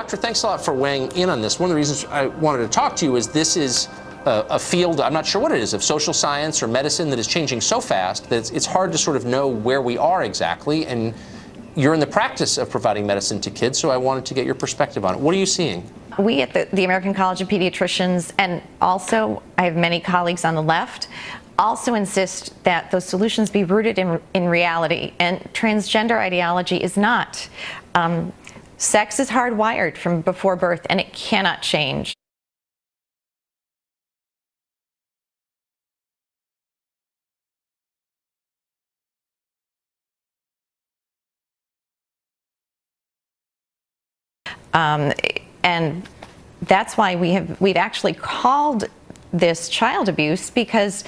Doctor, thanks a lot for weighing in on this. One of the reasons I wanted to talk to you is this is a field, I'm not sure what it is, of social science or medicine that is changing so fast that it's hard to sort of know where we are exactly. And you're in the practice of providing medicine to kids, so I wanted to get your perspective on it. What are you seeing? We at the American College of Pediatricians, and also I have many colleagues on the left, also insist that those solutions be rooted in reality, and transgender ideology is not. Sex is hardwired from before birth, and it cannot change. And that's why we've actually called this child abuse, because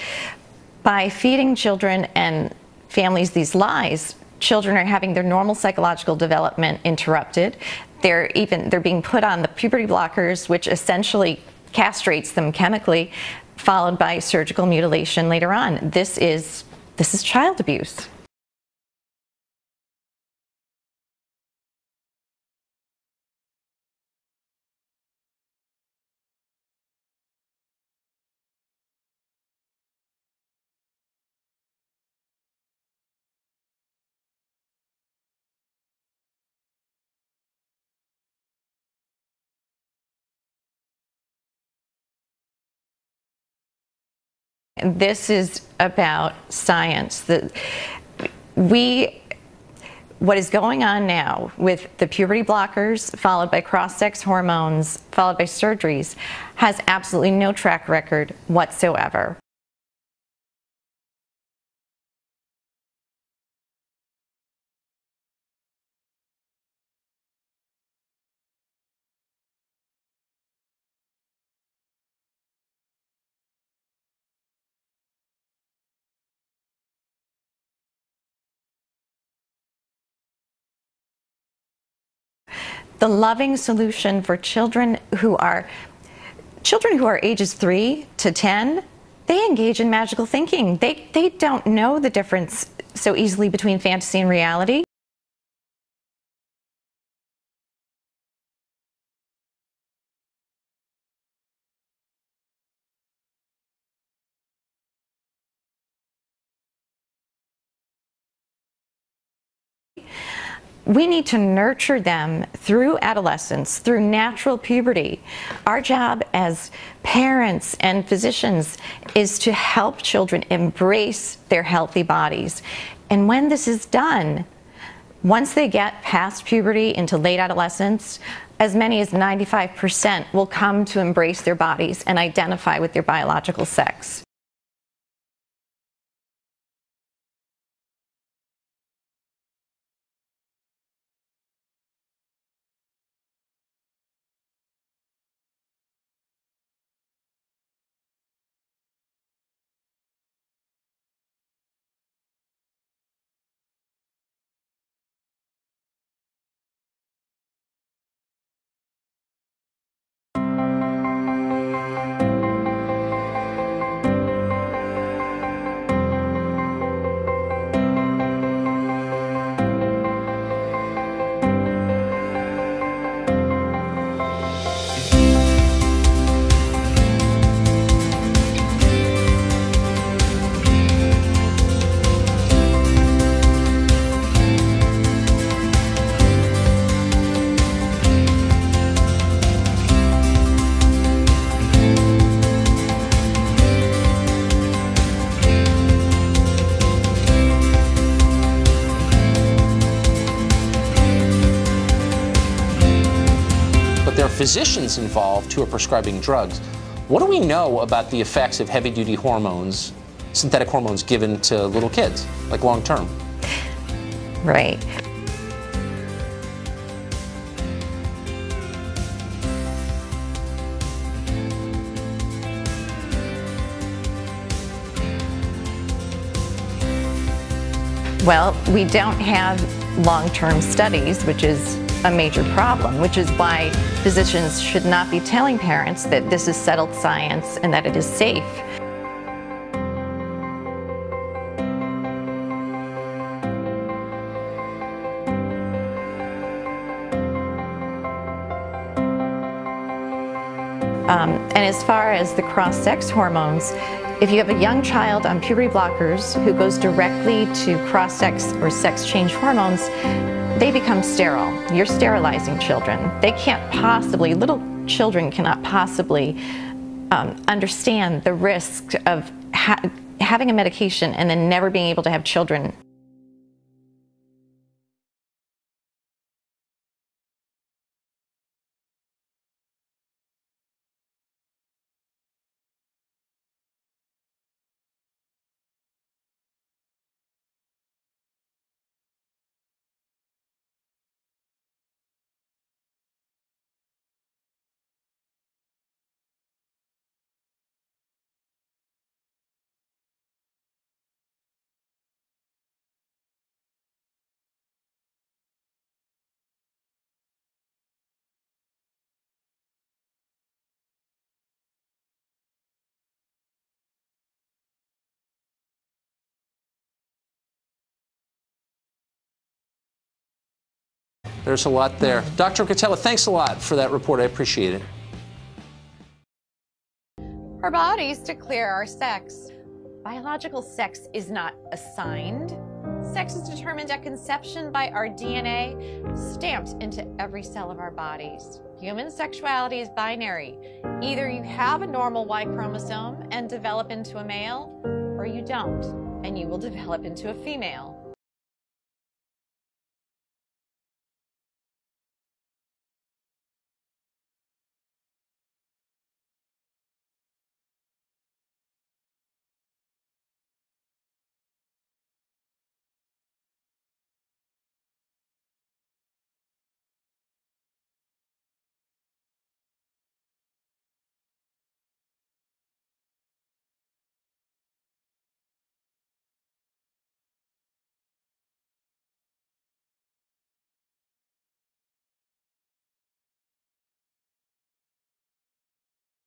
by feeding children and families these lies, children are having their normal psychological development interrupted. They're being put on the puberty blockers, which essentially castrates them chemically, followed by surgical mutilation later on. This is child abuse. This is about science. What is going on now with the puberty blockers, followed by cross-sex hormones, followed by surgeries, has absolutely no track record whatsoever. The loving solution for children who are ages 3 to 10, they engage in magical thinking. They don't know the difference so easily between fantasy and reality. We need to nurture them through adolescence, through natural puberty. Our job as parents and physicians is to help children embrace their healthy bodies. And when this is done, once they get past puberty into late adolescence, as many as 95% will come to embrace their bodies and identify with their biological sex. There are physicians involved who are prescribing drugs. What do we know about the effects of heavy-duty hormones, synthetic hormones given to little kids, like long-term? Right. Well, we don't have long-term studies, which is a major problem, which is why physicians should not be telling parents that this is settled science and that it is safe. And as far as the cross-sex hormones, if you have a young child on puberty blockers who goes directly to cross-sex or sex change hormones, they become sterile. You're sterilizing children. They can't possibly, little children cannot possibly understand the risk of having a medication and then never being able to have children. There's a lot there. Dr. Cretella, thanks a lot for that report. I appreciate it. Our bodies declare our sex. Biological sex is not assigned. Sex is determined at conception by our DNA, stamped into every cell of our bodies. Human sexuality is binary. Either you have a normal Y chromosome and develop into a male, or you don't, and you will develop into a female.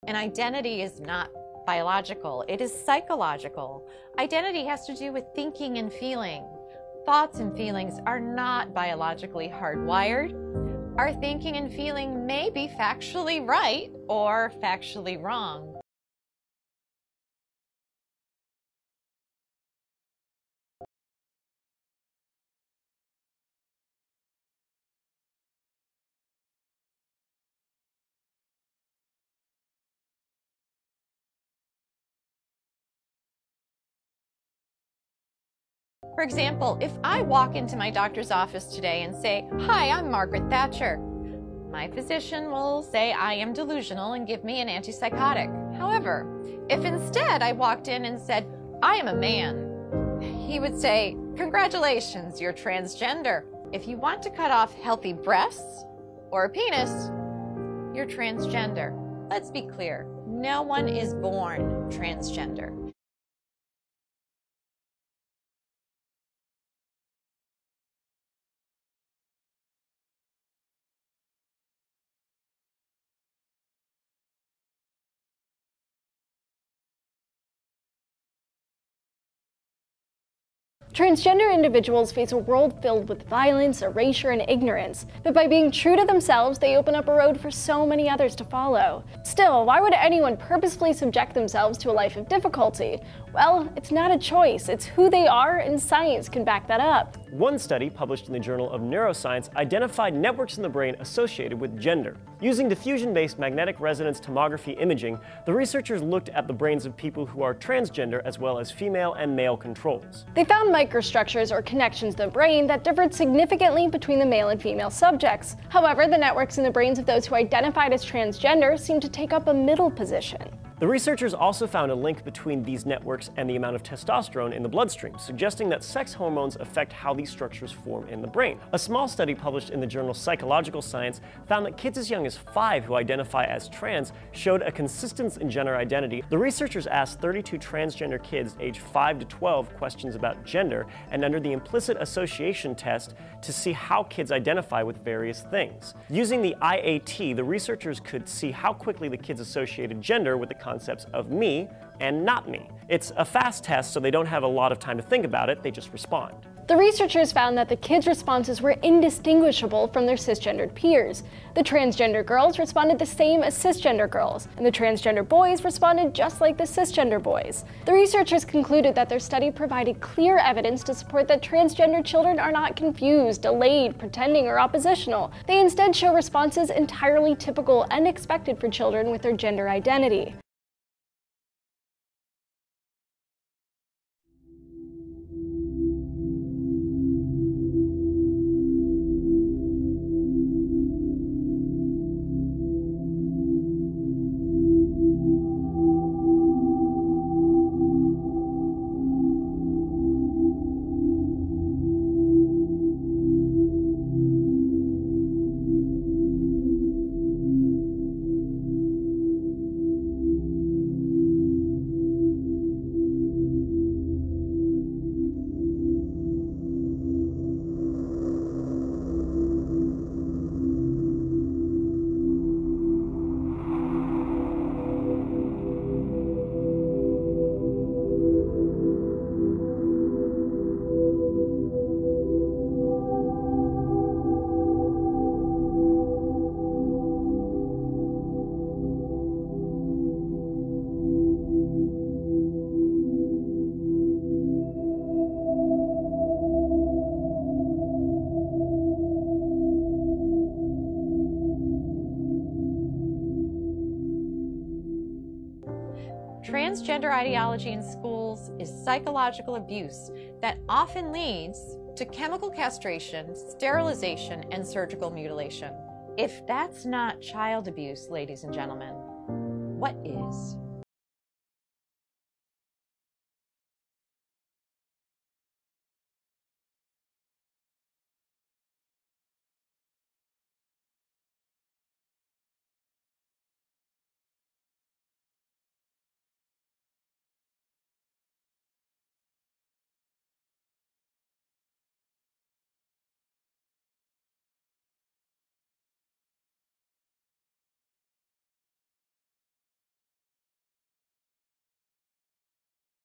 And identity is not biological, it is psychological. Identity has to do with thinking and feeling. Thoughts and feelings are not biologically hardwired. Our thinking and feeling may be factually right or factually wrong. For example, if I walk into my doctor's office today and say, "Hi, I'm Margaret Thatcher," my physician will say I am delusional and give me an antipsychotic. However, if instead I walked in and said, "I am a man," he would say, "Congratulations, you're transgender. If you want to cut off healthy breasts or a penis, you're transgender." Let's be clear, no one is born transgender. Transgender individuals face a world filled with violence, erasure, and ignorance, but by being true to themselves, they open up a road for so many others to follow. Still, why would anyone purposefully subject themselves to a life of difficulty? Well, it's not a choice, it's who they are, and science can back that up. One study published in the Journal of Neuroscience identified networks in the brain associated with gender. Using diffusion-based magnetic resonance tomography imaging, the researchers looked at the brains of people who are transgender as well as female and male controls. They found microstructures or connections to the brain that differed significantly between the male and female subjects. However, the networks in the brains of those who identified as transgender seemed to take up a middle position. The researchers also found a link between these networks and the amount of testosterone in the bloodstream, suggesting that sex hormones affect how these structures form in the brain. A small study published in the journal Psychological Science found that kids as young as 5 who identify as trans showed a consistency in gender identity. The researchers asked 32 transgender kids aged 5 to 12 questions about gender and under the implicit association test to see how kids identify with various things. Using the IAT, the researchers could see how quickly the kids associated gender with the concepts of me and not me. It's a fast test, so they don't have a lot of time to think about it, they just respond. The researchers found that the kids' responses were indistinguishable from their cisgendered peers. The transgender girls responded the same as cisgender girls, and the transgender boys responded just like the cisgender boys. The researchers concluded that their study provided clear evidence to support that transgender children are not confused, delayed, pretending, or oppositional. They instead show responses entirely typical and expected for children with their gender identity. Transgender ideology in schools is psychological abuse that often leads to chemical castration, sterilization, and surgical mutilation. If that's not child abuse, ladies and gentlemen, what is?